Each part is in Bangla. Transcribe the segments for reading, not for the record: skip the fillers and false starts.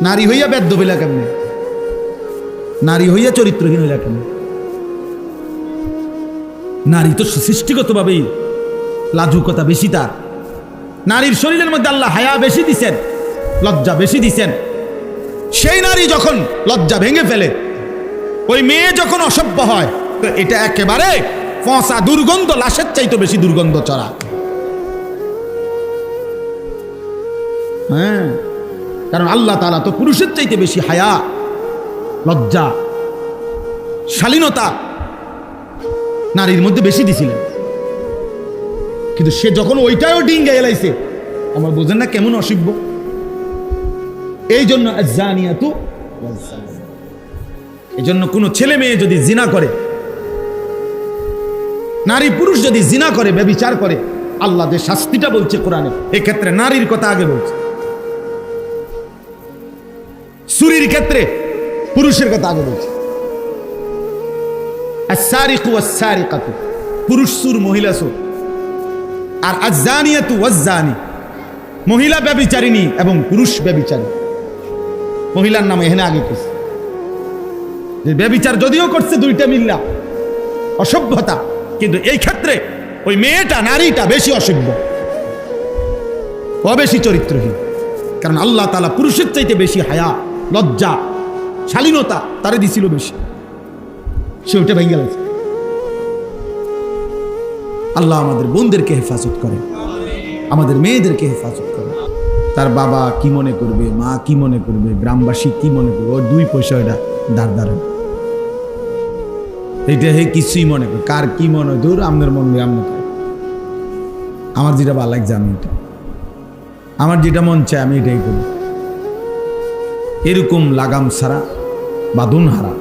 নারী হইয়া বেদ্য হইলা কেমনে? নারী হইয়া চরিত্রহীন হইলা কেমনে? নারী তো সৃষ্টিগতভাবেই লাজুকতা বেশি তার। নারীর শরীরের মধ্যে আল্লাহ হায়া বেশি দিছেন, লজ্জা বেশি দিছেন। সেই নারী যখন লজ্জা ভেঙে ফেলে, ওই মেয়ে যখন অসভ্য হয়, তো এটা একেবারে পচা দুর্গন্ধ, লাশের চাইতে বেশি দুর্গন্ধ চড়া। হ্যাঁ, কারণ আল্লাহ তাআলা তো পুরুষের চাইতে বেশি হায়া, লজ্জা, শালীনতা নারীর মধ্যে বেশি দিছিলেন। কিন্তু সে যখন ওইটাও ডিঙ্গা এলাইছে, আমার বোঝেন না কেমন অসভ্য। এই জন্য আয-যানিয়াতু ওয়াজ-যানি, এই জন্য কোনো ছেলে মেয়ে যদি জিনা করে, নারী পুরুষ যদি জিনা করে, ব্যভিচার করে, আল্লাহ যে শাস্তিটা বলছে কোরআনে, এক্ষেত্রে নারীর কথা আগে বলছে। চুরির ক্ষেত্রে পুরুষের কথা আগে বলছে। আস-সারিকু ওয়াস-সারিকাতু, পুরুষ চোর, মহিলা চোর। আর আয-যানিয়াতু ওয়াজ-যানি, মহিলা ব্যভিচারিণী এবং পুরুষ ব্যভিচারী। মহিলার নাম এখানে আগে কিছু, যে ব্যভিচার যদিও করছে দুইটা মিল্লা অসভ্যতা, কিন্তু এই ক্ষেত্রে ওই মেয়েটা, নারীটা বেশি অসভ্য, বেশি চরিত্রহীন। কারণ আল্লাহ তাআলা পুরুষের চাইতে বেশি হায়া, লজ্জা, শালীনতা তারে দিছিল বেশি, সে ওইটা ভেঙে গেছে। আল্লাহ আমাদের বোনদেরকে হেফাজত করে, আমাদের মেয়েদেরকে হেফাজত করে। তার বাবা কি মনে করবে, মা কি মনে করবে, গ্রামবাসী কি মনে করবে, ওর দুই পয়সা এটা দাঁড় এইটা হে কিছুই মনে করে, কার কি মনে, দূর আমনের মন দিয়ে আমনে করে। আমার যেটা ভালো লাগছে আমি এটা, আমার যেটা মন চায় আমি এটাই করি। এরকম লাগাম ছাড়া, বাঁধন হারা,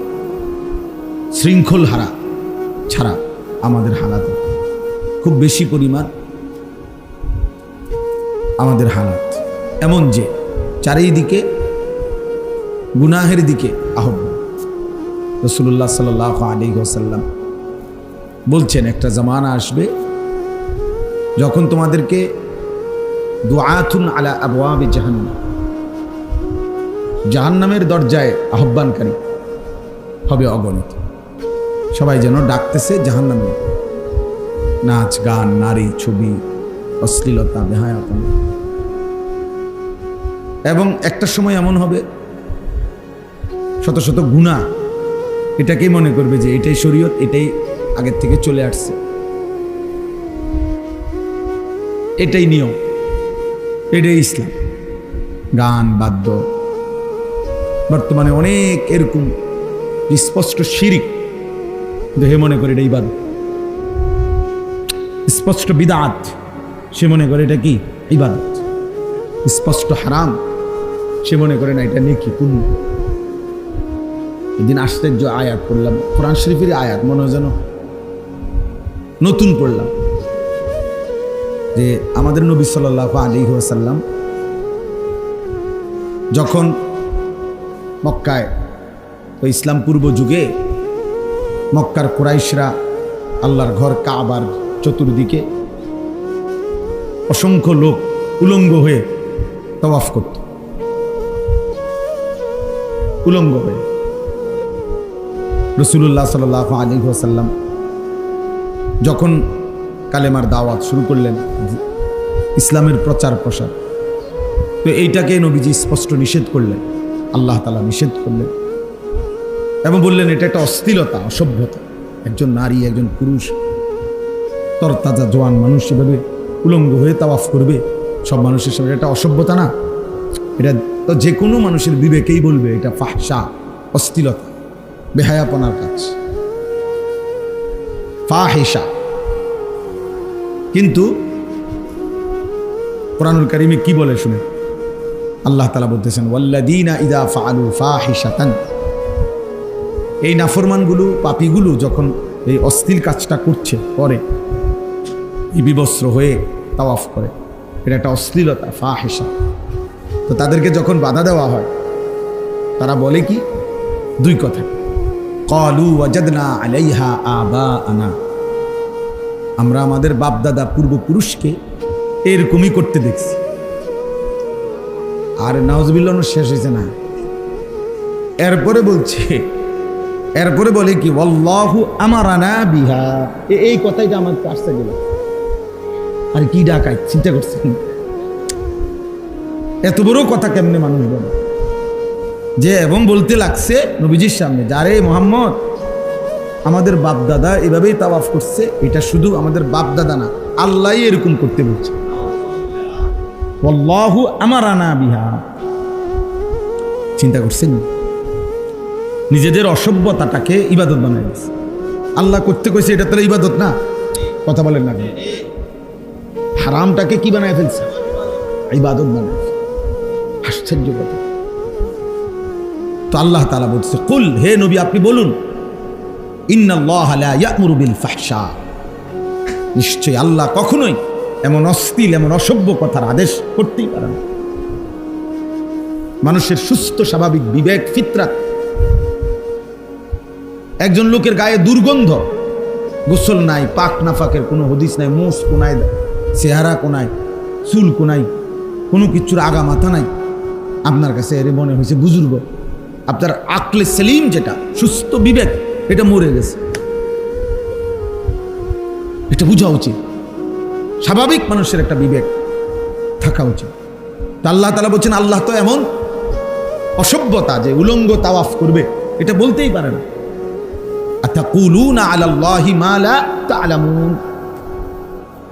শৃঙ্খল হারা ছাড়া আমাদের হালাত খুব বেশি পরিমাণ, আমাদের হালাত এমন যে চারিদিকে গুনাহের দিকে আহ্বান। রাসূলুল্লাহ সাল্লাল্লাহু আলাইহি ওয়াসাল্লাম বলছেন, একটা জামানা আসবে যখন তোমাদেরকে দুআতুন আলা আবওয়াবি জাহান্নাম, জাহান্নামের দরজায় আহ্বানকারী হবে অগণিত। সবাই যেন ডাকতেছে জাহান্নামে, নাচ গান, নারী, ছবি, অশ্লীলতা, বেহায়াপনা। এবং একটা সময় এমন হবে শত শত গুনাহ এটাকেই মনে করবে যে এটাই শরীয়ত, এটাই আগের থেকে চলে আসছে, এটাই নিয়ম, এটাই ইসলাম। গান, বাদ্য, বর্তমানে অনেক এরকম স্পষ্ট শিরিক, হে মনে করে এটা ইবাদত। স্পষ্ট বিদআত, সে মনে করে এটা কি ইবাদত। স্পষ্ট হারাম, সে মনে করে না এটা নেকি, পুণ্য। এদিন আশ্চর্য আয়াত পড়লাম, কোরআন শরীফের আয়াত, মনে হয় যেন নতুন পড়লাম, যে আমাদের নবী সাল্লাল্লাহু আলাইহি ওয়াসাল্লাম যখন মক্কায়, তো ইসলাম পূর্ব যুগে মক্কার কুরাইশরা আল্লাহর ঘর কাবার চতুর্দিকে অসংখ্য লোক উলঙ্গ হয়ে তাওয়াফ করত, উলঙ্গ হয়ে। রাসূলুল্লাহ সাল্লাল্লাহু আলাইহি ওয়াসাল্লাম যখন কালেমার দাওয়াত শুরু করলেন, ইসলামের প্রচার প্রসার, তো এইটাকে নবীজি স্পষ্ট নিষেধ করলেন, আল্লাহ তাআলা নিষেধ করলেন এবং বললেন এটা একটা অশ্লীলতা, অসভ্যতা। একজন নারী, একজন পুরুষ, তরতাজা জোয়ান মানুষ এভাবে উলঙ্গ হয়ে তাওয়াফ করবে, সব মানুষের সামনে, এটা অসভ্যতা না? এটা তো যে কোনো মানুষের বিবেকেই বলবে এটা ফাহশা, অশ্লীলতা, বেহায়াপনার কাজ, ফাহিশা। কিন্তু কোরআনুল কারীমে কি বলে শুনে, আল্লাহ তাআলা বলতেছেন, ওয়াল্লাযীনা ইযা ফাআলু ফাহিশাতান, এই নাফরমানগুলো, পাপীগুলো যখন এই অশ্লীল কাজটা করছে, করে, এই বিবস্ত্র হয়ে তাওয়াফ করে, এটা একটা অশ্লীলতা, ফাহিশা। তো তাদেরকে যখন বাধা দেওয়া হয়, তারা বলে কি? দুই কথা, ক্বালু ওয়াজাদনা আলাইহা আবাআনা, আমরা আমাদের বাপদাদা পূর্বপুরুষকে এরকমই করতে দেখছি। আর নাউজুবিল্লাহ শেষ হয়েছে না, এরপরে বলে কি ওয়াল্লাহু আমারানা বিহা, এই কথাইটা আমার আসতে গেল। আর কি ডাকাই চিন্তা করছেন, এত বড় কথা কেমনে মানুষ বলে যে, এবং বলতে লাগছে নবীজির সামনে, যারে মোহাম্মদ আমাদের বাপ দাদা এভাবেই তাওয়াফ করছে, এটা শুধু আমাদের বাপ দাদা না, আল্লাহ এরকম করতে বলছে। আল্লাহু আমারানা বিহা, চিন্তা করছেন? নিজেদের অসভ্যতাটাকে ইবাদত বানায় দিচ্ছে। আল্লাহ করতে কইছে, এটা তাহলে ইবাদত না? কথা বলেন না, হারামটাকে কি বানায় ফেলছে? ইবাদত বানায়। আশ্চর্য কথা। তো আল্লাহ তাআলা বলছে, কুল, হে নবী আপনি বলুন, ইন্নাল্লাহা লা ইয়া'মুরু বিল ফাহশা, নিশ্চয়ই আল্লাহ কখনোই এমন অশ্লীল এমন অসভ্য কথার আদেশ করতেই পারে না। মানুষের সুস্থ স্বাভাবিক বিবেক ফিতরাত, একজন লোকের গায়ে দুর্গন্ধ, গোসল নাই, পাক নাফাকের কোনো হদিস নাই, মুস কোনায়, চেহারা কোনায়, চুল কোনায়, কোনো কিছুর আগা মাথা নাই, আপনার কাছে এর মনে হয়েছে বুজুর্গ, আপনার আকলে সেলিম যেটা সুস্থ বিবেক এটা মরে গেছে। এটা বোঝা উচিত, স্বাভাবিক মানুষের একটা বিবেক থাকা উচিত। তা আল্লাহ তাআলা বলছেন, আল্লাহ তো এমন অসভ্যতা যে উলঙ্গ তাওয়াফ করবে এটা বলতেই পারে না। আতাকুলুনা আলাল্লাহি মা লা তা'লামুন,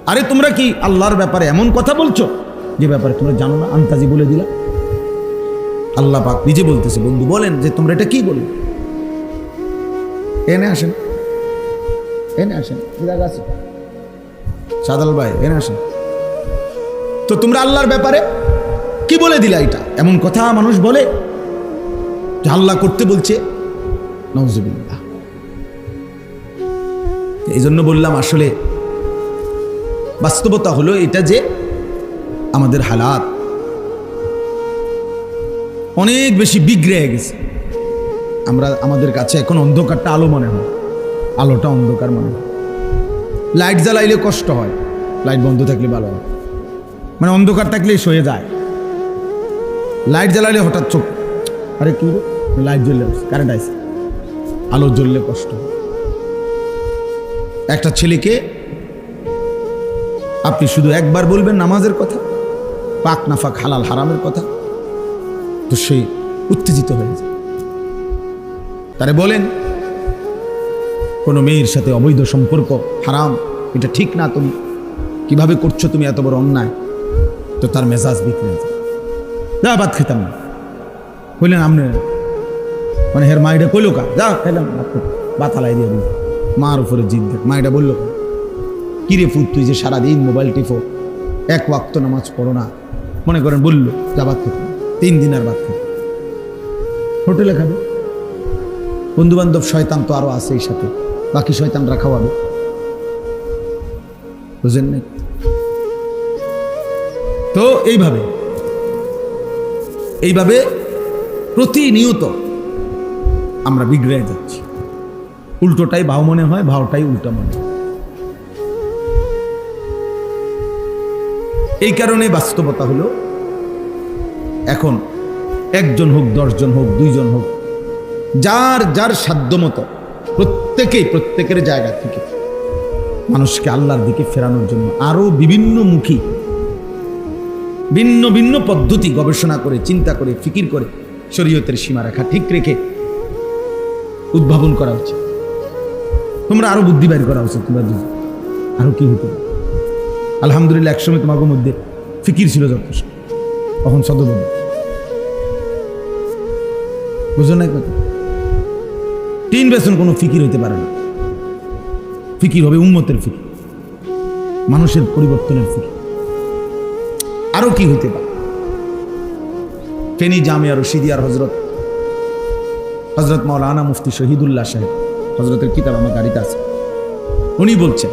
আরে তোমরা কি আল্লাহর ব্যাপারে এমন কথা বলছো যে ব্যাপারে তোমরা জানো না, আন্তাজি বলে দিলা। আল্লাহ পাক নিজে বলতেছে, বন্ধু বলেন যে তোমরা এটা কি বলবে। এনে আসেন, সাদাল ভাই এনে আসেন। তো তোমরা আল্লাহর ব্যাপারে কি বলে দিলা, এটা এমন কথা মানুষ বলে যে আল্লাহ করতে বলছে, নাউজুবিল্লাহ। এই জন্য বললাম, আসলে বাস্তবতা হলো এটা যে আমাদের হালাত অনেক বেশি বিগড়ে গেছে। আমাদের কাছে এখন অন্ধকারটা আলো মনে হয়, আলোটা অন্ধকার মনে হয়। লাইট জ্বালাইলে কষ্ট হয়, লাইট বন্ধ থাকলে ভালো হয়। মানে অন্ধকার থাকলেই সয়ে যায়, লাইট জ্বালাইলে হঠাৎ চোখ, আরে কি লাইট জ্বললে কারেন্ট আসছে, আলো জ্বললে কষ্ট হয়। একটা ছেলেকে আপনি শুধু একবার বলবেন নামাজের কথা, পাক নাফাক হালাল হারামের কথা, তো সে উত্তেজিত হয়ে যায়। তারে বলেন কোনো মেয়ের সাথে অবৈধ সম্পর্ক হারাম, এটা ঠিক না, তুমি কিভাবে করছো, তুমি এত বড় অন্যায়, তো তার মেজাজ বিগড়ে যায়। যা ভাত খেতাম না, বললেন আপনি মানে হের মাইটা কইলো কা, যা খেলাম ভাত হালাই দিয়ে দিল, মার উপরে জিদ দেখ। মাইটা বললো, কিরে ফুট তুই যে সারাদিন মোবাইল টিপো, এক ওয়াক্ত নামাজ পড়ো না, মনে করেন বললো যা ভাত খেতে, 3 দিন আর ভাত খেতে, হোটেলে খাবে। বন্ধু বান্ধব শয়তান তো আরো আছে এই সাথে, বাকি শয়তানরা খাওয়াবে, বুঝেন নাই? তো এইভাবে প্রতিনিয়ত আমরা বিগড়ে যাচ্ছি। উল্টোটাই ভাও মনে হয়, ভাওটাই উল্টা মনে হয়। এই কারণে বাস্তবতা হলো, এখন 1 জন হোক, 10 জন হোক, 2 জন হোক, যার যার সাধ্য মতো প্রত্যেকের জায়গা থেকে মানুষকে আল্লাহর দিকে ফেরানোর জন্য আরো বিভিন্নমুখী ভিন্ন ভিন্ন পদ্ধতি গবেষণা করে, চিন্তা করে, ফিকির করে, শরীয়তের সীমারেখা ঠিক রেখে উদ্ভাবন করা উচিত। তোমরা আরো বুদ্ধি বাইর করা উচিত, তোমরা আরো কি হতে পারে। আলহামদুলিল্লাহ, একসময় তোমাদের মধ্যে ফিকির ছিল যথেষ্ট, তখন সদবদ্ধ, বুঝো না কথা। 3 বেসন কোনো ফিকির হইতে পারে না। ফিকির হবে উম্মতের ফিকির, মানুষের পরিবর্তনের ফিকির। আরো কি হইতে পারে? ফেনী জামিয়া রশিদিয়ার হজরত মাওলানা মুফতি শহীদুল্লাহ সাহেব, হজরতের কিতাব আমার গাড়িতে আছে, উনি বলছেন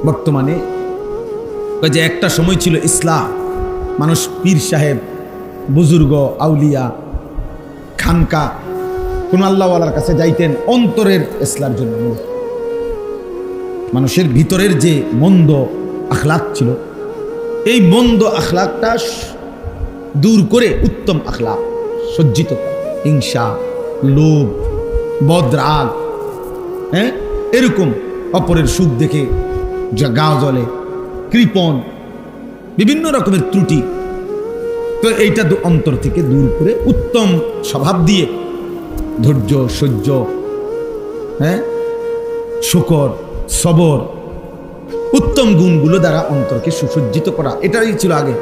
বর্তমানে যে একটা সময় ছিল ইসলাম, মানুষ পীর সাহেব, বুজুর্গ, আউলিয়া, খানকা, কোন আল্লাহওয়ালার কাছে যাইতেন অন্তরের ইসলার জন্য। মানুষের ভিতরের যে মন্দ আখলাক ছিল, এই মন্দ আখলাকটা দূর করে উত্তম আখলাক সজ্জিত, হিংসা, লোভ, বদরাগ, হ্যাঁ, এরকম অপরের সুখ দেখে যা গা জ্বলে, কৃপণ, বিভিন্ন রকমের ত্রুটি। তো এইটা অন্তর থেকে দূর করে উত্তম স্বভাব দিয়ে ধৈর্য, সহ্য, হ্যাঁ, শুকর, সবর, উত্তম গুণগুলো দ্বারা অন্তরকে সুসজ্জিত করা, এটাই ছিল আগে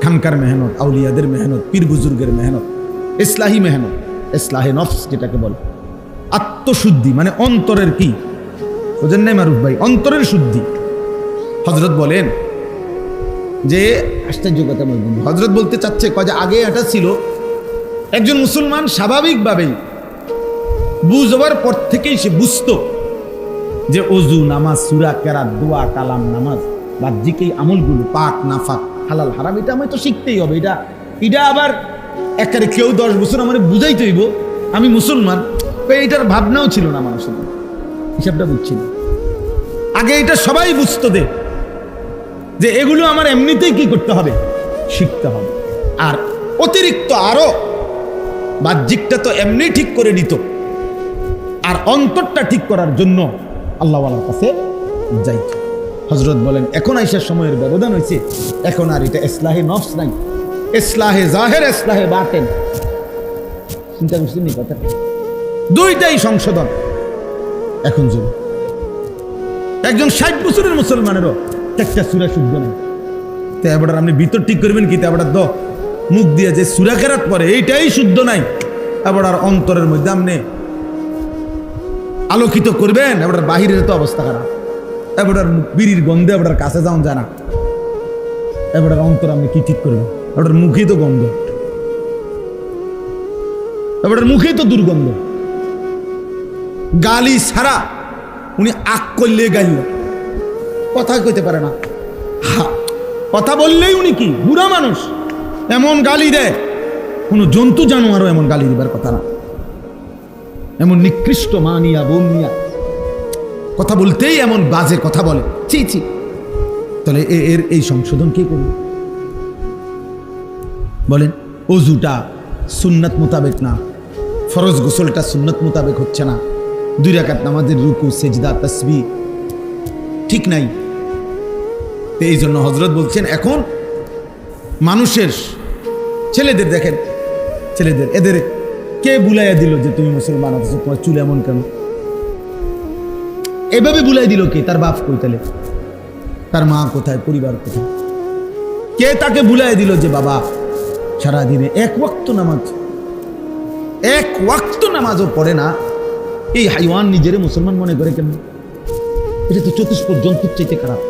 খানকার মেহনত, আউলিয়াদের মেহনত, পীর বুজুর্গের মেহনত, ইসলাহি মেহনত, ইসলাহে নফস যেটাকে বলে। আত্মশুদ্ধি মানে অন্তরের কি বুঝেন নাই মারুফ ভাই? অন্তরের শুদ্ধি। হযরত বলেন যে আশ্চর্য কথা বলবেন, হযরত বলতে চাচ্ছে যে আগে এটা ছিল একজন মুসলমান স্বাভাবিকভাবেই বুঝবার পর থেকেই সে বুঝতো যে অজু, নামাজ, সূরা, কেরাত, দোয়া, কালাম, নামাজ, বাহ্যিক এই আমলগুলো, পাক নাফাক, হালাল হারাম, এটা আমি তো শিখতেই হবে। এটা আবার একেবারে কেউ 10 বছর আমার বুঝাইতে হইব আমি মুসলমান, এইটার ভাবনাও ছিল না মানুষের, হিসাবটা বুঝছি না। আগে এটা সবাই বুঝতো যে এগুলো আমার এমনিতেই কি করতে হবে, শিখতে হবে। আর অতিরিক্ত আরো বাহ্যিকটা তো এমনি ঠিক করে নিত, আর অন্তরটা ঠিক করার জন্য আল্লাহওয়ালার কাছে যাইত। হযরত বলেন এখন আইসার সময়ের ব্যবধান হয়েছে, এখন আর এটা ইসলাহে নফস নাই, ইসলাহে জাহির, ইসলাহে বাতিন। চিন্তা করছেন এই কথাটা? দুইটাই সংশোধন এখন জন্য। একজন 60 বছরের মুসলমানেরও একটা সূরা শুদ্ধ নাই, তো এবার আপনি ভিতর ঠিক করবেন কি? এবার মুখ দিয়ে যে সূরা কেরাত পড়ে এইটাই শুদ্ধ নাই, এবার আর অন্তরের মধ্যে আপনি আলোকিত করবেন, এবার বাহিরের তো অবস্থা খারাপ, এবার বিড়ির গন্ধে এবার কাছে যাওয়া যায় না, এবার অন্তর আপনি কি ঠিক করবেন? এবার মুখেই তো গন্ধ, এবার মুখেই তো দুর্গন্ধ। গালি ছাড়া উনি আক করলে গাইল, কথা কইতে পারে না, কথা বললেই উনি কি বুড়া মানুষ, এমন গালি দেয়, কোনো জন্তু জানোয়ারও এমন গালি দিবার কথা না, এমন নিকৃষ্ট মা নিয়া বোন নিয়া কথা বলতেই এমন বাজে কথা বলে, ছি ছি। তাহলে এর এই সংশোধন কে করবে বলেন? অজুটা সুন্নাত মোতাবেক না, ফরজ গোসলটা সুন্নাত মোতাবেক হচ্ছে না, 2 রাকাত নামাজের রুকু, সেজদা, তাসবিহ ঠিক নাই। এই জন্য হযরত বলছেন এখন মানুষের ছেলেদের দেখেন, ছেলেদের এদের কে বুলাইয়া দিল যে তুমি মুসলমান আছো, তোমার চুল এমন কেন? এভাবে বুলাই দিল কে? তার বাপ কই? তাহলে তার মা কোথায়? পরিবার কোথায়? কে তাকে বুলাইয়া দিল যে বাবা সারাদিনে 1 ওয়াক্ত নামাজও পড়ে না, এই হাইওয়ান নিজেরে মুসলমান মনে করে কেন? এটা তো চতুষ্পদ জন্তুর চাইতে খারাপ।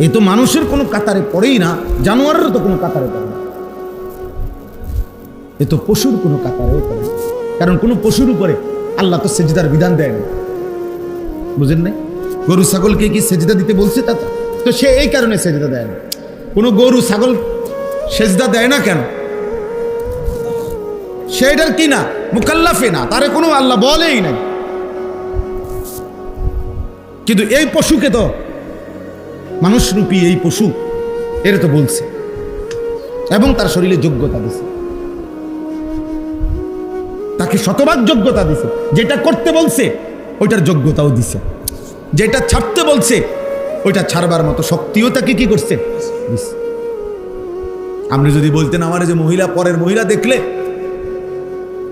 এ তো মানুষের কোনো কাতারে পড়েই না, জানোয়ারের তো কোনো কাতারে পড়ে না, এ তো পশুর কোনো কাতারেও পড়ে না। কারণ কোনো পশুর উপরে আল্লাহ তো সেজদার বিধান দেয় না, বুঝেন নাই? গরু ছাগলকে কি সেজদা দিতে বলছে? তা তো সে এই কারণে সেজদা দেয় না। কোনো গরু ছাগল সেজদা দেয় না কেন? সেটার কি না মুকাল্লাফে না, তারে কোনো আল্লাহ বলেই নাই। কিন্তু এই পশুকে তো, মানুষরূপী এই পশু, এর তো বলছে এবং তার শরীরে যোগ্যতা দিছে, তাকে শতভাগ যোগ্যতা দিছে। যেটা করতে বলছে ওইটার যোগ্যতাও দিছে, যেটা ছাড়তে বলছে ওইটা ছাড়বার মতো শক্তিও তাকে কি করছে দিছে। আপনি যদি বলতেন আমার যে মহিলা, পরের মহিলা দেখলে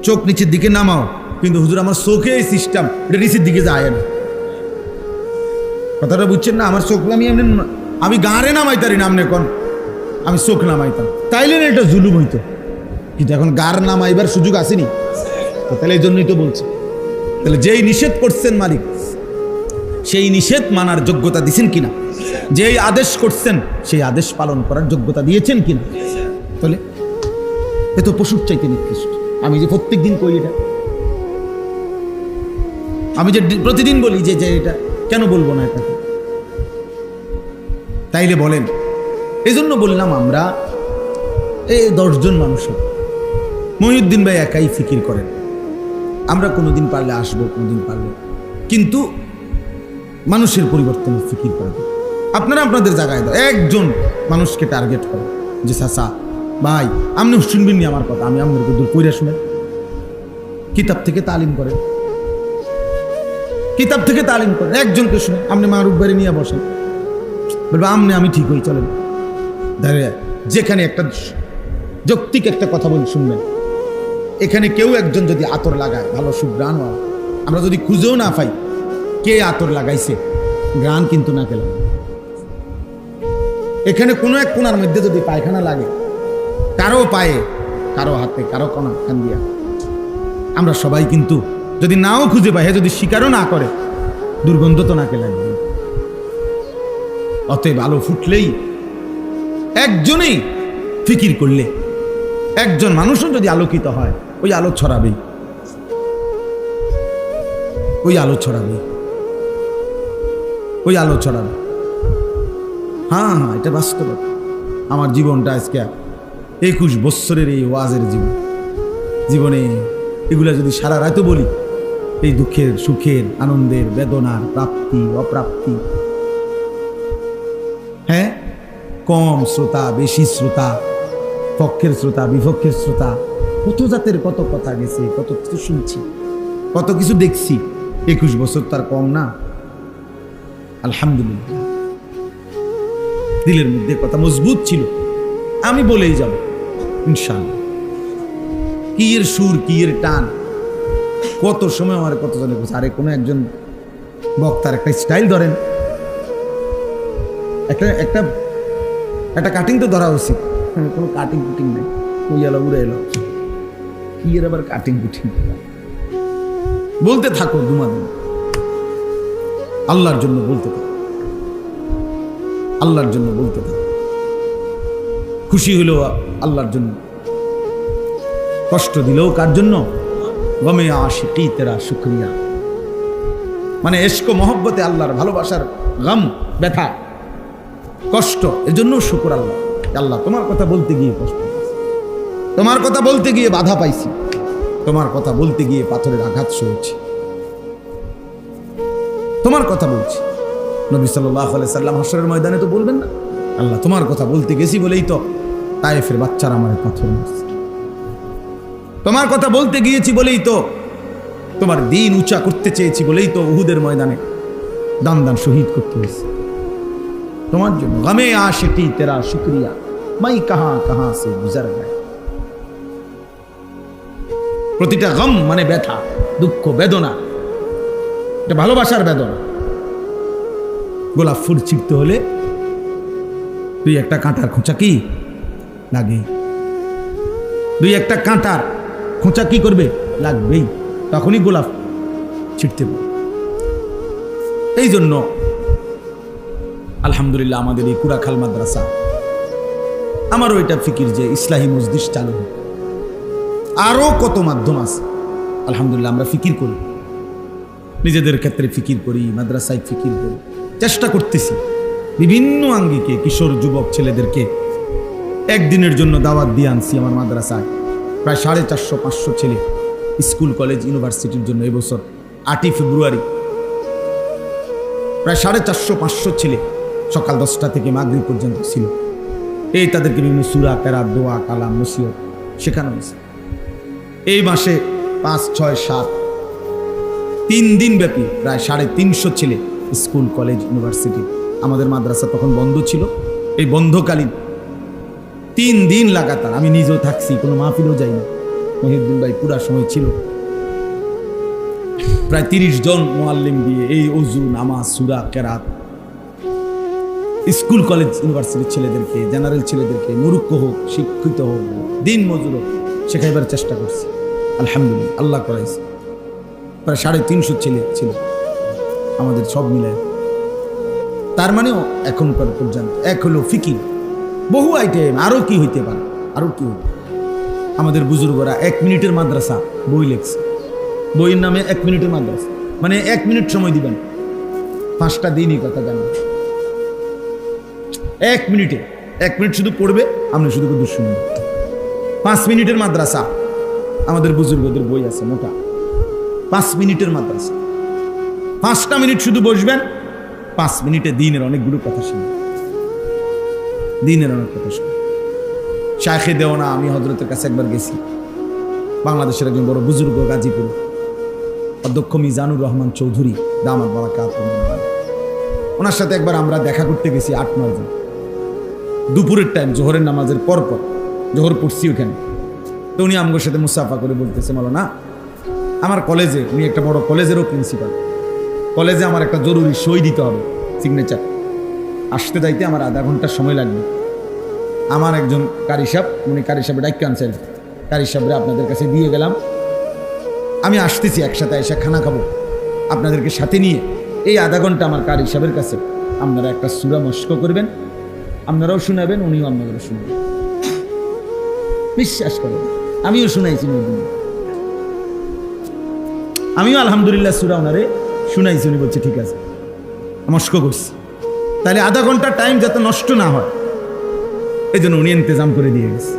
চোখ নিচের দিকে নামাও, কিন্তু হুজুর আমার চোখে এই সিস্টেম, এটা নিচের দিকে যায় না, কথাটা বুঝছেন না? আমার চোখ আমি গাঁড়ে নামাইতারি না, আপনি এখন আমি চোখ নামাইতাম, তাইলে না এটা জুলুম হইতো। কিন্তু এখন গার নামাইবার সুযোগ আসেনি, তাহলে এই জন্যই তো বলছে। তাহলে যেই নিষেধ করছেন মালিক, সেই নিষেধ মানার যোগ্যতা দিয়েছেন কিনা? যেই আদেশ করছেন সেই আদেশ পালন করার যোগ্যতা দিয়েছেন কিনা? তাহলে এ তো পশুর চাইতে নিকৃষ্ট। আমি যে প্রত্যেক দিন কই এটা, আমি যে প্রতিদিন বলি যে এটা কেন বলবো না এটা? তাইলে বলেন, এই জন্য বললাম আমরা এই 10 জন মানুষ, মহিউদ্দিন ভাই একাই ফিকির করেন, আমরা কোনোদিন পারলে আসবো, কোনোদিন পারলে, কিন্তু মানুষের পরিবর্তনের ফিকির করেন। আপনারা আপনাদের জায়গায় একজন মানুষকে টার্গেট করেন যে চাচা ভাই আপনি শুনবেন নি আমার কথা, আমি আপনাদেরকে দূর কইরা শুনে কিতাব থেকে তালিম করেন, কিতাব থেকে তালিম করেন। একজনকে শুনে আপনি মারুফ বাড়ি নিয়ে বসেন, বলবে আমনে আমি ঠিক হই চলেন। যেখানে একটা যৌক্তিক একটা কথা বলি শুনবেন, এখানে কেউ একজন যদি আতর লাগায় ভালো সুঘ্রাণ হয়, আমরা যদি খুঁজেও না পাই কে আতর লাগাইছে, গ্রান কিন্তু না পেলাম। এখানে কোনো এক কোনার মধ্যে যদি পায়খানা লাগে, কারো পায়ে, কারো হাতে, কারো কোনা খান দিয়া, আমরা সবাই কিন্তু যদি নাও খুঁজে পাই, যদি স্বীকারও না করে, দুর্গন্ধ তো নাকে লাগবে। অতএব আলো ফুটলেই, একজনেই ফিকির করলে, একজন মানুষও যদি আলোকিত হয়, ওই আলো ছড়াবেই, ওই আলো ছড়াবে, ওই আলো ছড়াবে। হ্যাঁ হ্যাঁ, এটা বাস্তব। আমার জীবনটা আজকে 21 বৎসরের এই ওয়াজের জীবনে এগুলা যদি সারা রাতও বলি, এই দুঃখের সুখের আনন্দের বেদনার প্রাপ্তি অপ্রাপ্তি, হ্যাঁ, কম শ্রোতা বেশি শ্রোতা, পক্ষের শ্রোতা বিপক্ষের শ্রোতা, কত জাতের কত কথা গেছে, কত কিছু শুনছি, কত কিছু দেখছি। 21 বছর তার কম না। আলহামদুলিল্লাহ, দিলের মধ্যে কথা মজবুত ছিল, আমি বলেই যাব ইনশাআল্লাহ। কি এর সুর, কি এর টান, কত সময় আমার কত জনে বলছে, আরে কোনো একজন বক্তার একটা স্টাইল ধরেন, একটা একটা একটা কাটিং তো ধরা উচিত। কোনো কাটিং কুটিং নেই, ওই এলো উড়ে এলো, কি এর আবার কাটিং কুটিং। বলতে থাকো দুমাদিন, আল্লাহর জন্য বলতে থাকো, আল্লাহর জন্য বলতে থাকো। খুশি হলেও আল্লাহর জন্য, কষ্ট দিলেও কার জন্য? গমে আশিকি তেরা শুকরিয়া, মানে এশক মহব্বতে আল্লাহর ভালোবাসার গম, ব্যথা, কষ্ট, এজন্য শুকর আল্লাহ। আল্লাহ তোমার কথা বলতে গিয়ে কষ্ট পাইছি, তোমার কথা বলতে গিয়ে বাধা পাইছি, তোমার কথা বলতে গিয়ে পাথরের আঘাত সয়েছি, তোমার কথা বলছি। নবী সাল্লাল্লাহু আলাইহি সাল্লাম হাশরের ময়দানে তো বলবেন না, আল্লাহ তোমার কথা বলতে গেছি বলেই তো তায়েফের বাচ্চারা আমার পাথর মারছে, তোমার কথা বলতে গিয়েছি বলেই তো, তোমার দিন উঁচা করতে চেয়েছি বলেই তো উহুদের ময়দানে দান দান শহীদ করতে হয়েছে তোমার জন্য। গমে আশিকি তেরা শুকরিয়া, মাই কাহা কাহা সে গুজর গায়ে। প্রতিটা গম মানে ব্যথা, দুঃখ, বেদনা, এটা ভালোবাসার বেদনা। গোলাপ ফুল ছিঁড়তে হলে দুই একটা কাঁটার খোঁচা কি লাগে, দুই একটা কাঁটার খোঁচা কি করবে, লাগবেই, তখনই গোলাপ ছিঁড়তে পারে। এই জন্য আলহামদুলিল্লাহ আমাদের এই কুড়াখাল মাদ্রাসা, আমারও এটা ফিকির যে ইসলাহী মজলিস চালু হোক। আরো কত মাধ্যম আছে, আলহামদুলিল্লাহ আমরা ফিকির করি, নিজেদের ক্ষেত্রে ফিকির করি, মাদ্রাসায় ফিকির করি, চেষ্টা করতেছি বিভিন্ন আঙ্গিকে কিশোর যুবক ছেলেদেরকে একদিনের জন্য দাওয়াত দিয়ে আনছি আমার মাদ্রাসায়। প্রায় 450-500 ছেলে স্কুল কলেজ ইউনিভার্সিটির জন্য এবছর 8ই ফেব্রুয়ারি প্রায় 450-500 ছেলে সকাল 10টা থেকে মাগরিব পর্যন্ত ছিল। এই তাদেরকে বিভিন্ন সূরা, কেরাত, দোয়া, কালাম, নসিহত শেখানো হয়েছে। এই মাসে 5, 6, 7 3 দিন ব্যাপী প্রায় 350 ছেলে স্কুল কলেজ ইউনিভার্সিটি, আমাদের মাদ্রাসা তখন বন্ধ ছিল, এই বন্ধকালীন 3 দিন লাগাতার আমি নিজেও থাকছি, কোনো মাহফিলও যাইনি। মহিউদ্দিন ভাই পুরা সময় ছিল, প্রায় 30 জন মুআল্লিম দিয়ে এই ওযু, নামাজ, সূরা, কেরাত স্কুল কলেজ ইউনিভার্সিটির ছেলেদেরকে, জেনারেল ছেলেদেরকে, মুরুক্ষ হোক, শিক্ষিত হোক, দিন মজুর হোক, শেখাইবার চেষ্টা করছি। আলহামদুলিল্লাহ আল্লাহ করাইছে। প্রায় 350 ছেলে ছিল আমাদের সব মিলে। তার মানেও এখনকার পর্যন্ত এক হলো ফিকির, বহু আইটেম, আরো কি হইতে পারে, আরো কি হইতে। আমাদের বুজুর্গরা 1 মিনিটের মাদ্রাসা বই লেখছে, বইয়ের নামে 1 মিনিটের মাদ্রাসা, মানে 1 মিনিট সময় দিবেন, 5টা দিনই কথা জানেন। 1 মিনিটে 1 মিনিট শুধু পড়বে, আপনি শুধু শুধু শুনবেন। 5 মিনিটের মাদ্রাসা, আমাদের বুজুর্গদের বই আছে মোটা, 5 মিনিটের মাদ্রাসা, 5টা মিনিট শুধু বসবেন, 5 মিনিটে দিনের অনেকগুলো কথা শুনবেন, দিনের অনেক কথা শুনবেন। শায়েখে দেওয়ানা, আমি হযরতের কাছে একবার গেছি। বাংলাদেশের একজন বড় বুজুর্গ, গাজীপুর অধ্যক্ষ মিজানুর রহমান চৌধুরী দামাত বারাকাতুহু, ওনার সাথে একবার আমরা দেখা করতে গেছি 8-9 জন। দুপুরের টাইম, জোহরের নামাজের পর জোহর পড়ছি ওখানে। তো উনি আমগোর সাথে মুসাফা করে বলতেছে, মাওলানা আমার কলেজে, উনি একটা বড় কলেজেরও প্রিন্সিপাল, কলেজে আমার একটা জরুরি সই দিতে হবে, সিগনেচার। আসতে যাইতে আমার আধা ঘন্টার সময় লাগবে। আমার একজন কারি সাহেব, উনি কারি সাহেবের ডাইক ক্যান্সেল, কারি সাহেবরে আপনাদের কাছে দিয়ে গেলাম, আমি আসতেছি, একসাথে এসে খানা খাবো, আপনাদেরকে সাথে নিয়ে এই আধা ঘন্টা আমার কারি সাহেবের কাছে আপনারা একটা সূরা মশক করবেন, আপনারাও শোনাবেন, উনিও আপনাদেরও শুনবেন। বিশ্বাস করেন, আমিও শুনাইছি, আমিও আলহামদুলিল্লাহ সূরা ওনারে শুনাইছি। উনি বলছে ঠিক আছে, মশক করছি। তাহলে আধা ঘন্টা টাইম যাতে নষ্ট না হয়, এই জন্য উনি ইন্তজাম করে দিয়ে গেছে।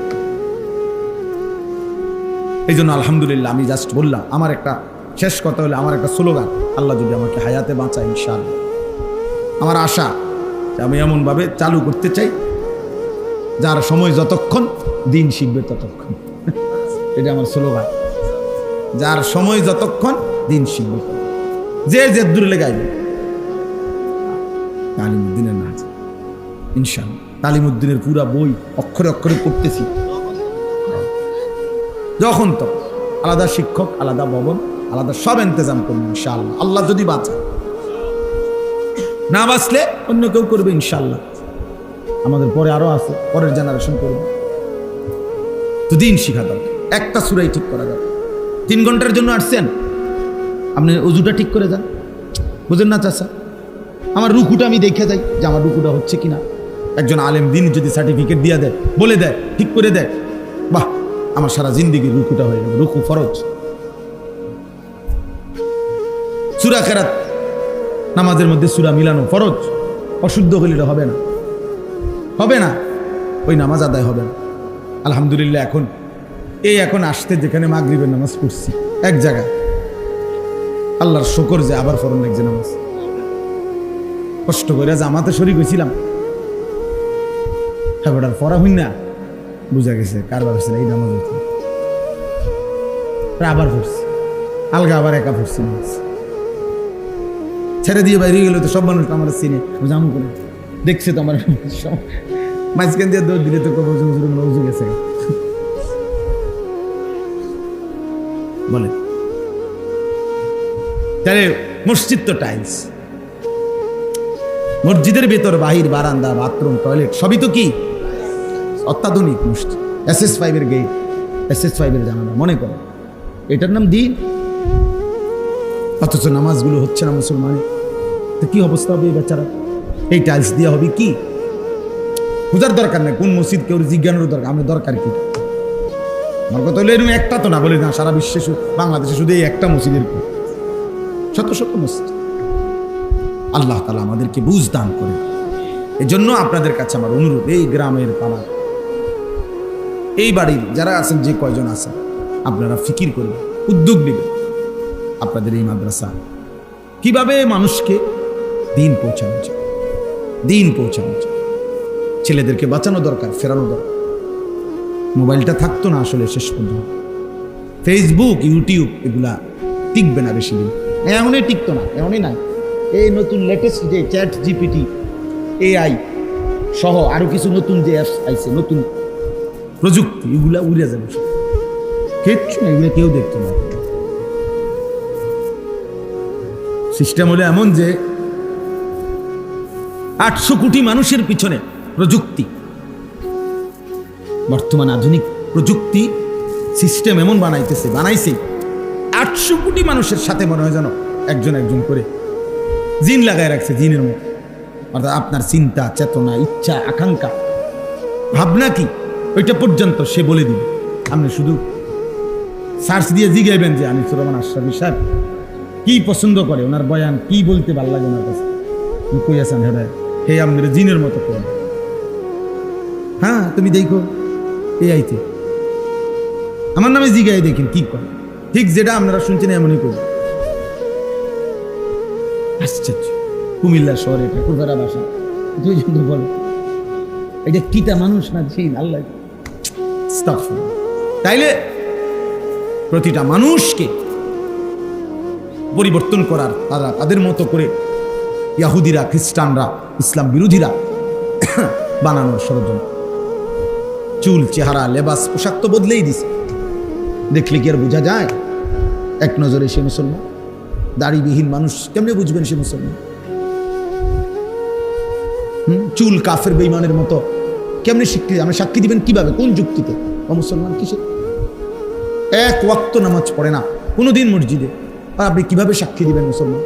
এই জন্য আলহামদুলিল্লাহ আমি জাস্ট বললাম, আমার একটা শেষ কথা হলো, আমার একটা স্লোগান, আল্লাহ যদি আমাকে হায়াতে বাঁচায় ইনশাআল্লাহ, আমার আশা যে আমি এমনভাবে চালু করতে চাই যার সময় যতক্ষণ দিন শিখবে ততক্ষণ। এটা আমার স্লোগান, যার সময় যতক্ষণ দিন শিখবে, যে দূরে লেগাইবে তালিমুদ্দিনের নাচ ইনশাআল্লাহ। তালিমুদ্দিনের পুরা বই অক্ষরে অক্ষরে পড়তেছি, যখন তো আলাদা শিক্ষক, আলাদা ভবন, আলাদা সব ইন্তজাম করবো ইনশাআল্লাহ। আল্লাহ যদি বাঁচায়, না বাঁচলে অন্য কেউ করবে ইনশাআল্লাহ। আমাদের পরে আরো আছে, পরের জেনারেশন করবে। তো দিন শিখা দরকার, একটা সূরাই ঠিক করা যাবে। 3 ঘন্টার জন্য আসছেন, আপনি ওযুটা ঠিক করে যান, বুঝেন না চাচা? আমার রুকুটা আমি দেখে যাই যে আমার রুকুটা হচ্ছে কিনা। একজন আলেম দিন যদি সার্টিফিকেট দিয়ে দেয়, বলে দেয়, ঠিক করে দেয়, বাহ, আমার সারা জিন্দেগির রুকুটা হয়ে গেল। রুকু ফরজ। সূরা কেরাত, নামাজের মধ্যে সূরা মিলানো ফরজ। অশুদ্ধ হলে হবে না, হবে না, ওই নামাজ আদায় হবে না। আলহামদুলিল্লাহ এখন আসতে যেখানে মাগরিবের নামাজ পড়ছি এক জায়গায়, আল্লাহর শুকর যে আবার ফরন লাগছে নামাজ। কষ্ট করে জামাতে শরীক হয়েছিলাম, হ্যাঁ পড়া হই না, বুঝা গেছে কারবার হয়েছিল এই নামাজ হচ্ছে। আবার পড়ছি, আলগা আবার একা পড়ছি নামাজ। ছেড়ে দিয়ে বাইরে গেলে তো সব মানুষ আমার চিনে, জামু করে দেখছে তো আমার মাঝখান দিয়ে দৌড় দিলে তো উজু গেছে বলে। তাহলে মসজিদ তো টাইলস, মসজিদের ভেতর বাহির, বারান্দা, বাথরুম, টয়লেট সবই তো কি অত্যাধুনিক মসজিদ। SS5 এর গেট, SS5 এর জানালা, মনে করো এটার নাম দিন। অথচ নামাজগুলো হচ্ছে না মুসলমানের। তো কি অবস্থা হবে এই বাচ্চারা? এই টাইলস দিয়ে হবে কি? খোঁজার দরকার নেই কোন মসজিদ, কেউ জিজ্ঞানোর দরকার, আমার দরকার কি? আমার কথা হলো এরকম একটা তো না, বলে না সারা বিশ্বে, বাংলাদেশে শুধু এই একটা মসজিদের শত শত মসজিদ। আল্লাহ তাআলা আমাদেরকে বুঝ দান করে। এই জন্য আপনাদের কাছে আমার অনুরোধ, এই গ্রামের পাড়া, এই বাড়ির যারা আছেন, যে কয়জন আছেন, আপনারা ফিকির করবেন, উদ্যোগ নেবেন। আপনাদের এই মাদ্রাসা কিভাবে মানুষকে দিন পৌঁছানো যায়, দিন পৌঁছানো যায়। ছেলেদেরকে বাঁচানো দরকার, ফেরানো দরকার। মোবাইলটা থাকতো না আসলে শেষ পর্যন্ত। ফেসবুক, ইউটিউব এগুলা টিকবে না বেশি দিন, এমনই টিকতো না, এমনই নাই। এই নতুন লেটেস্ট যে চ্যাট জিপিটি, AI সহ আরো কিছু নতুন যে অ্যাপস আইছে, নতুন প্রযুক্তি, এগুলা উড়ে যাবে কিচ্ছু না, এগুলো কেউ দেখতো না। সিস্টেম হলো এমন যে 800 কোটি মানুষের পিছনে প্রযুক্তি, বর্তমান আধুনিক প্রযুক্তি সিস্টেম এমন বানাইছে 800 কোটি মানুষের সাথে মনে হয় যেন একজন একজন করে জিন লাগায় রাখছে, জিনের মতো। অর্থাৎ আপনার চিন্তা, চেতনা, ইচ্ছা, আকাঙ্ক্ষা, ভাবনা কি, ওইটা পর্যন্ত সে বলে দিবে। আপনি শুধু সার্চ দিয়ে জিগাইবেন যে আনিসুর রহমান আশরাফী সাহেব কি পছন্দ করে, ওনার বয়ান কি বলতে ভালো লাগে ওনার কাছে, কই আছেন হেডায়, হে আপনার জিনের মতো করে। হ্যাঁ তুমি দেখো AIতে আমার নামে জিগাই দেখেন কি করে, ঠিক যেটা আপনারা শুনছেন এমনই করবে। আশ্চর্য। কুমিল্লা শহরে ঠাকুরপাড়া বাসা, দুইজন বলে এটা কিটা মানুষ না জিন, আল্লাহ আস্তাগফিরুল্লাহ। তাইলে প্রতিটা মানুষকে পরিবর্তন করার তারা তাদের মতো করে ইহুদিরা, খ্রিস্টানরা, ইসলাম বিরোধীরা বানানোর ষড়যন্ত্র। চুল, চেহারা, লেবাস, পোশাক তো বদলেই দিছে। দেখলে কি আর বোঝা যায় এক নজরে সে মুসলমান? দাড়িবিহীন মানুষ কেমনে বুঝবেন সে মুসলমান? চুল কাফের বেঈমানের মতো কেমনে স্বীকৃতি? আমরা সাক্ষী দিবেন কিভাবে? কোন যুক্তিতে? ও মুসলমান কিসে? এক ওয়াক্ত নামাজ পড়ে না কোনোদিন মসজিদে, আর আপনি কিভাবে সাক্ষী দিবেন মুসলমান?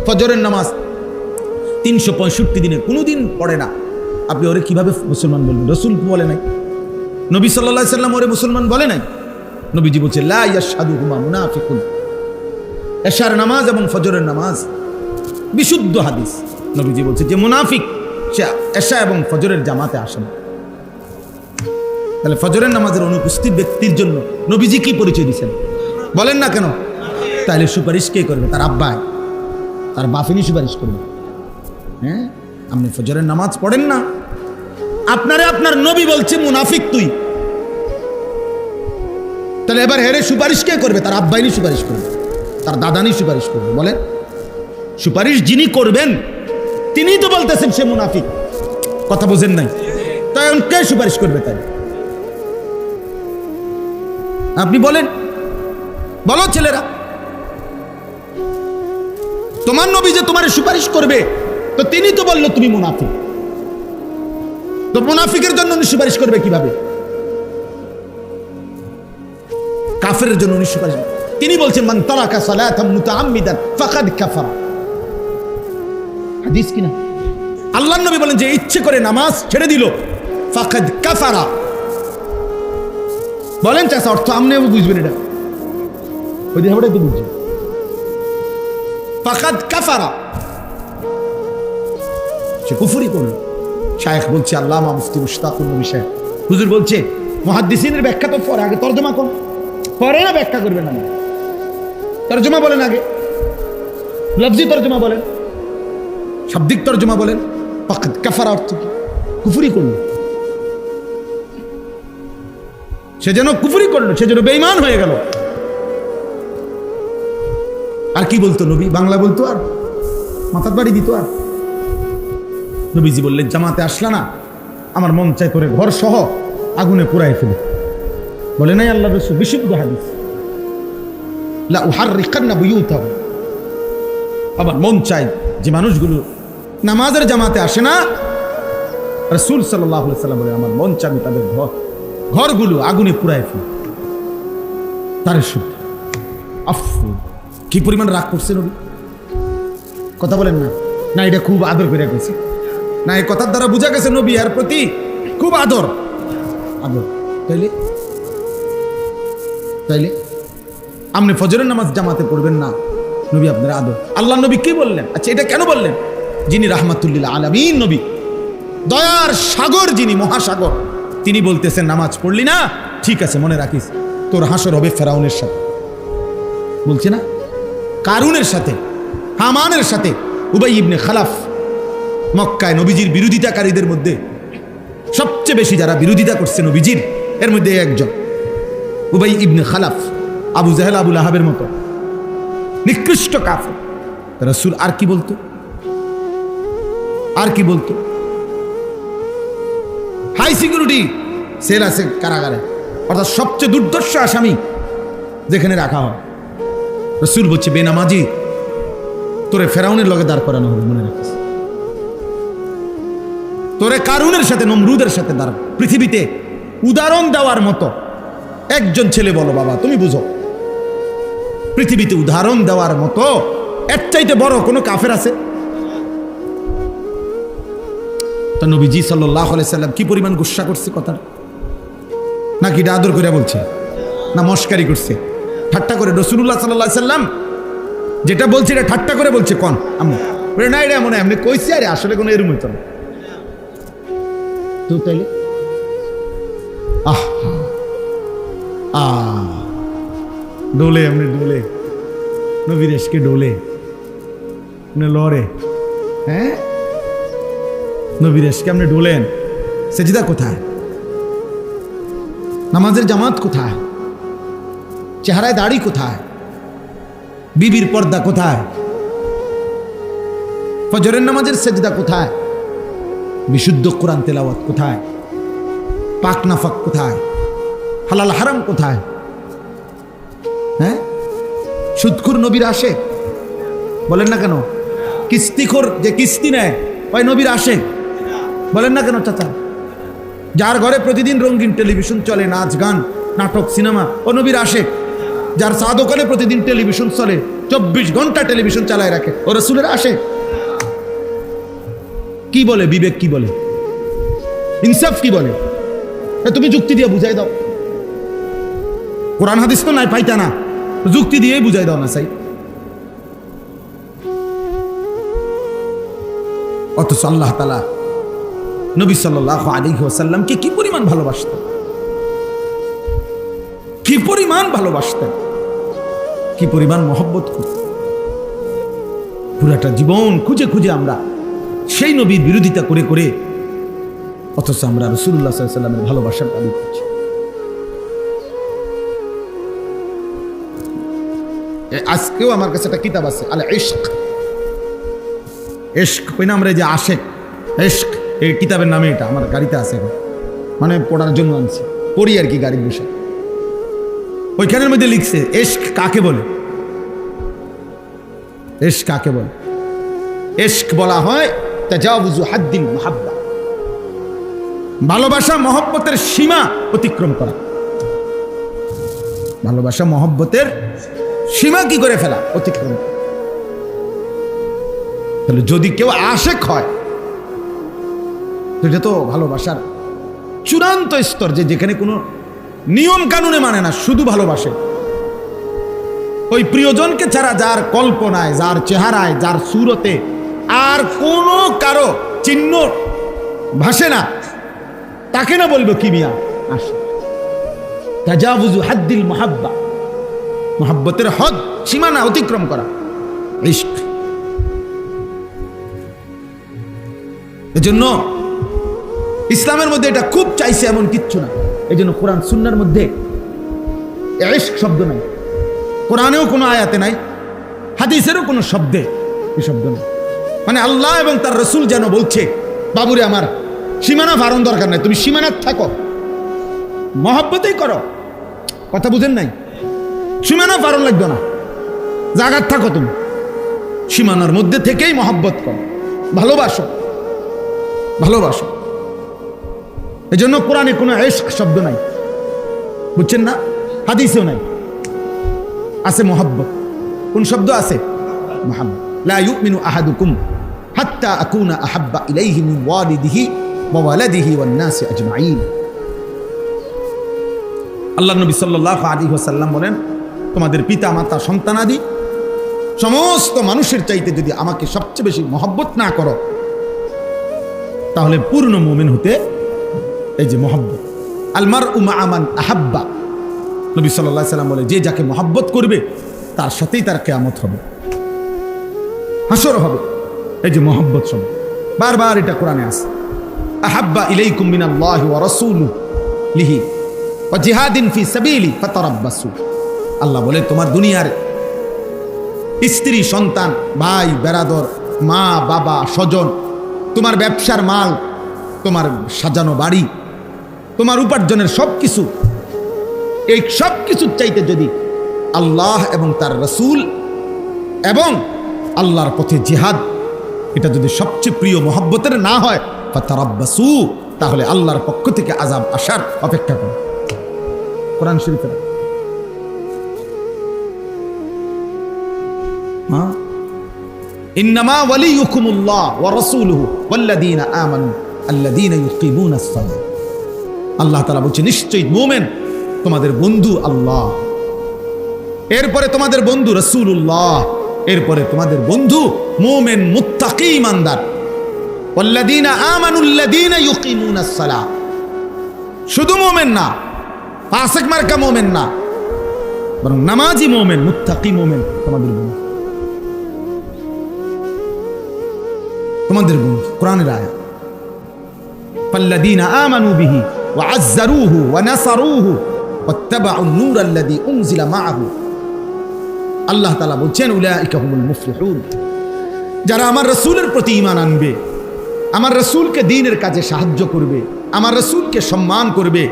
ফজরের নামাজ 365 দিনে কোনোদিন পড়ে না, আপনি ওরে কিভাবে মুসলমান বলবেন? রসুল বলে নাই, নবী সাল্লাল্লাহু আলাইহি সাল্লাম ওরে মুসলমান বলে নাই। নবীজি বলছে লা ইয়াশহাদুহুমা মুনাফিকুন। এশার নামাজ এবং ফজরের নামাজ বিশুদ্ধ হাদিস। নবীজি বলছে যে মুনাফিক সে এশা এবং ফজরের জামাতে আসে না। তাহলে ফজরের নামাজের অনুপস্থিত ব্যক্তির জন্য নবীজি কি পরিচয় দিচ্ছেন বলেন না কেন? তাহলে সুপারিশ কে করবে? তার আব্বাই, তার বাফিনি সুপারিশ করবে। হ্যাঁ, আপনি ফজরের নামাজ পড়েন না, আপনারে আপনার নবী বলছে মুনাফিক তুই, তাহলে এবার হেরে সুপারিশ কে করবে? তার আব্বাইনি সুপারিশ করবে, তার দাদানি সুপারিশ করবে। বলেন, সুপারিশ যিনি করবেন তিনিই তো বলতেছেন সে মুনাফিক। কথা বোঝেন নাই? তাই কে সুপারিশ করবে? তাই আপনি বলেন, বলো ছেলেরা, তোমার নবী যে তোমার সুপারিশ করবে, তো তিনি তো বললো তুমি মুনাফিক, তো মুনাফিকের জন্য উনি সুপারিশ করবে কিভাবে? কাফের জন্য উনি সুপারিশ, তিনি বলছেন মান তারাকা সালাতান মুতাআম্মিদান ফাকাদ কাফারা। হাদিস কিনা? আল্লাহর নবী বলেন যে ইচ্ছে করে নামাজ ছেড়ে দিল ফাকাদ কাফারা। বলেন চাচা, অর্থ আমনেও বুঝবেন এটা, ওই দিন আমরা তো বুঝছি ফাকাদ কাফারা, সে কুফরি করল। শায়েখ বলছে আল্লামা মুফতি মুশতাকুর নবী সাহেব হুজুর বলছে মুহাদ্দিসিনের ব্যাখ্যা তো পরে, আগে তরজমা করুন, পরে না ব্যাখ্যা করবেন। না তরজমা বলেন, আগে লফজি তরজমা বলেন, শাব্দিক তরজমা বলেন। ফাকাদ কাফারা অর্থ কি? কুফরি করল। সে যেন কুফরি করলো, সে যেন বেঈমান হয়ে গেল। আর কি বলতো নবী? বাংলা বলতো আর মাথার বাড়ি দিত। আর নবীজি বললেন জামাতে আসলা না, আমার মন চাই তোরে ঘর সহ আগুনে পুরাই ফেলে। বলে নাই আল্লাহ রাসূল? বিশুদ্ধ হাদিস, লা উহাররিকান্না বুয়ুতাহুম। আমার মন চাই যে মানুষগুলো নামাজের জামাতে আসে না, রাসূল সাল্লাল্লাহু আলাইহি সাল্লাম বলে আমার মন চাই তাদের ঘরগুলো আগুনে পুরাই ফেলে। তার শুদ্ধ আফু কি পরিমাণ রাগ করছে নবী? কথা বলেন না? না এটা খুব আদর করে গেছে না, এই কথার দ্বারা বোঝা গেছে নবী এর প্রতি খুব আদর। আদর তাইলে তাইলে আপনি ফজরের নামাজ জামাতে পড়বেন না, নবী আপনার আদর। আল্লাহ নবী কি বললেন? আচ্ছা এটা কেন বললেন? যিনি রাহমাতুল্লিল আলামিন নবী, দয়ার সাগর, যিনি মহাসাগর, তিনি বলতেছেন নামাজ পড়লি না, ঠিক আছে মনে রাখিস তোর হাসর হবে ফেরাউনের সাথে। বলছে না, কারুনের সাথে, হামানের সাথে। উবাই ইবনে খালাফ মক্কায় নবীজির বিরোধিতাকারীদের মধ্যে সবচেয়ে বেশি যারা বিরোধিতা করছে নবীজির, এর মধ্যে একজন উবাই ইবনে খালাফ, আবু জাহেল, আবু লাহাবের মতো নিকৃষ্ট কাফের। রাসূল আর কি বলতো? আর কি বলতো? হাই সিকিউরিটি সেল আছে কারাগারে, অর্থাৎ সবচেয়ে দুর্দর্শ আসামি যেখানে রাখা হয়। রাসূল বলছে বেনামাজি তোরে ফেরাউনের লগে দাঁড় করানো হবে, মনে রাখিস। তোরে কারুনের সাথে, নমরুদের সাথে দাঁড়। পৃথিবীতে উদাহরণ দেওয়ার মতো একজন ছেলে বলো বাবা, তুমি বুঝো, পৃথিবীতে উদাহরণ দেওয়ার মতো এর চাইতে বড় কোনো কাফের আছে? তা নবীজি সাল্লাল্লাহু আলাইহি সাল্লাম কি পরিমাণ গুসা করছে কথার? নাকি এটা আদর করে বলছে, না মস্কারি করছে, ঠাট্টা করে? রাসূলুল্লাহ সাল্লাল্লাহু আলাইহি সাল্লাম যেটা বলছে এটা ঠাট্টা করে বলছে। কোন আমি না, এটা মনে এমনি কইছি, আরে আসলে কোনো এরম হইতো না তো। তাইলে ডোলে, এমনি ডোলে, নবীর এসকে ডোলে লড়ে। হ্যাঁ, নবীর এসকে আপনি ডোলেন, সেজদা কোথায়? নামাজের জামাত কোথায়? চেহারায় দাড়ি কোথায়? বিবির পর্দা কোথায়? ফজরের নামাজের সেজদা কোথায়? বিশুদ্ধ কোরআন তেলাওয়াত কোথায়? পাক নাফাক কোথায়? হালাল হারাম কোথায়? হ্যাঁ, সুদখোর নবীর আশেক বলেন না কেন? কিস্তিখোর যে কিস্তি নেয় ওই নবীর আশেক বলেন না কেন চাচা? যার ঘরে প্রতিদিন রঙিন টেলিভিশন চলে, নাচ গান নাটক সিনেমা, ও নবীর আশেক। যার চা দোকানে প্রতিদিন টেলিভিশন চলে, 24 ঘন্টা টেলিভিশন চালায় রাখে, ও রাসূলের আশেক। কি বলে বিবেক, কি বলে ইনসাফ, কি বলে? তুমি যুক্তি দিয়ে বুঝাই দাও। কোরআন হাদিস তো নাই পাইতা না, যুক্তি দিয়ে বুঝাই দাও না চাই। অথচ আল্লাহ তাআলা নবী সাল্লাল্লাহু আলাইহি ওয়াসাল্লামকে কি পরিমাণ ভালোবাসতেন, কি পরিমাণ ভালোবাসতেন, কি পরিমাণ মহব্বত করতেন। পুরাটা জীবন খুঁজে খুঁজে আমরা সেই নবীর বিরোধিতা করে করে, অথচ আমরা রাসূলুল্লাহ সাল্লাল্লাহু আলাইহি ওয়াসাল্লামের ভালোবাসার দাবি করছি। আজকেও আমার কাছে একটা কিতাব আছে, আল ইশক। ইশক ওই না, আমরা যে আশেক, ইশক এই কিতাবের নামে, এটা আমার গাড়িতে আছে, মানে পড়ার জন্য আনছি, পড়ি আর কি গাড়ির বসে। ওইখানের মধ্যে লিখছে ইশক কাকে বলে। ইশক কাকে বলে? ইশক বলা হয় তাজাউযু হাদ্দিল মুহাব্বা, ভালোবাসা মহব্বতের সীমা অতিক্রম করা। ভালোবাসা মহব্বতের সীমা কি করে ফেলা? অতিক্রম। তাহলে যদি কেউ আশেক হয়, এটা তো ভালোবাসার চূড়ান্ত স্তর, যে যেখানে কোনো নিয়ম কানুনে মানে না, শুধু ভালোবাসে। ওই প্রিয়জনকে ছাড়া যার কল্পনায়, যার চেহারায়, যার সুরতে আর কোনো কারো চিহ্ন ভাসে না, তাকে না বলবো কি মিয়া আশিক। তাজাউযু হাদ্দিল মুহাব্বা, মহব্বতের হদ, সীমানা অতিক্রম করা, ইশক। এজন্য ইসলামের মধ্যে এটা খুব চাইছে, এমন কিচ্ছু না। এই জন্য কোরআন সুন্নাহর মধ্যে ইশক শব্দ নাই, কোরআনেও কোনো আয়াতে নাই, হাদিসেরও কোনো শব্দে এই শব্দ নেই। মানে আল্লাহ এবং তার রাসূল যেন বলছে, বাবুরে আমার সীমানা ভারণ দরকার নাই, তুমি সীমানাত থাকো, মহব্বতেই করো। কথা বুঝেন নাই? সীমানা ভারণ লাগবে না, জায়গার থাকো, তুমি সীমানার মধ্যে থেকেই মহব্বত করো, ভালোবাসো, ভালোবাসো। এই জন্য কোরআনে কোনো ইশক শব্দ নাই, বুঝছেন না? হাদিসেও নাই। আছে মহব্বত। কোন শব্দ আছে? মুহাম্মদ। লা ইউমিনু আহাদুকুম হাত্তা আকুনা আহাব্বা ইলাইহি মিন ওয়ালিদিহি ওয়া ওয়ালাদিহি ওয়ান নাসি আজমাইন। আল্লাহর নবী সাল্লাল্লাহু আলাইহি ওয়াসাল্লাম বলেন, তোমাদের পিতা মাতা সন্তানাদি সমস্ত মানুষের চাইতে যদি আমাকে সবচেয়ে বেশি মহব্বত না করো, তাহলে পূর্ণ মুমিন হতে এই যে মহব্বত। আল মারউ মা মান আহাব্বা, নবী সাল্লাল্লাহু আলাইহি ওয়াসাল্লাম বলে, যে যাকে মহব্বত করবে তার সাথেই তার কিয়ামত হবে, হাসর হবে। এই যে মহব্বত শব্দ বারবার এটা কোরআনে আছে। আহাব্বা ইলাইকুম মিনাল্লাহি ওয়া রাসূলিহি ওয়া জিহাদিন ফি সাবিলি ফাতারাব্বাসু। আল্লাহ বলে, তোমার দুনিয়ার স্ত্রী, সন্তান, ভাই, বেরাদর, মা, বাবা, স্বজন, তোমার ব্যবসার মাল, তোমার সাজানো বাড়ি, তোমার উপার্জনের সব কিছু, এই সব কিছুর চাইতে যদি আল্লাহ এবং তার রাসূল এবং আল্লাহর পথে জিহাদ, এটা যদি সবচেয়ে প্রিয় মহব্বতের না হয়, ফাতারাব্বাসু, তাহলে আল্লাহর পক্ষ থেকে আযাব আসার অপেক্ষা করো। কোরআন শরীফে ইন্নামা ওয়ালিয়ুকুমুল্লাহ ওয়া রাসূলুহু ওয়াল্লাযীনা আমানু আল্লাযীনা ইউকিমুনাস সালাহ। আল্লাহ তাআলা বলছে, নিশ্চয়ই মুমিন তোমাদের বন্ধু আল্লাহ, এরপরে তোমাদের বন্ধু রাসূলুল্লাহ, এরপরে তোমাদের বন্ধু মুমিন মুত্তাকি ইমানদার। ওয়াল্লাযীনা আমানু আল্লাযীনা ইউকিমুনাস সালাহ, শুধু মুমিন না, ফাসিক মার্কা মুমিন না, বরং নামাজি মুমিন, মুত্তাকি মুমিন তোমাদের বন্ধু, তোমাদের বন্ধু। কোরআনের আয়াত, ফাল্লাযীনা আমানু বিহি ওয়াজ্জারুহু ওয়া নাসারুহু ওয়াত্তাবাউ নূর আল্লাযী উনজিলা মাআহু। আল্লাহ তাআলা বলছেন উলাইকা হুমুল মুফলিহুন, যারা আমার রাসূলের প্রতি ঈমান আনবে, আমার রাসূলকে দ্বীনের কাজে সাহায্য করবে, আমার রাসূলকে সম্মান করবে,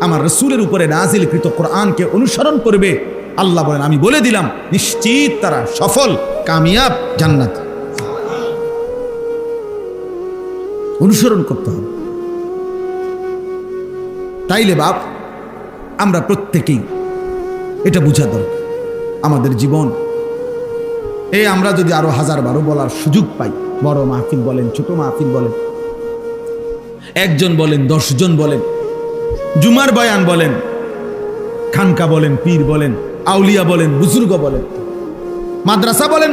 আমার রাসূলের উপরে নাজিলকৃত কোরআনকে অনুসরণ করবে, আল্লাহ বলেন আমি বলে দিলাম নিশ্চিত তারা সফল, কামিয়াব, জান্নাতি। অনুসরণ করতে হবে। তাইলে বাপ আমরা প্রত্যেকেই এটা বুঝা দরকার। আমাদের জীবন আমরা যদি আরো 1000-12 বলার সুযোগ পাই, বড় মাহফিল বলেন, ছোট মাহফিল বলেন, 1 জন বলেন, 10 জন বলেন, জুমার বয়ান বলেন, খানকা বলেন, পীর বলেন, আউলিয়া বলেন, বুজুর্গ বলেন, মাদ্রাসা বলেন,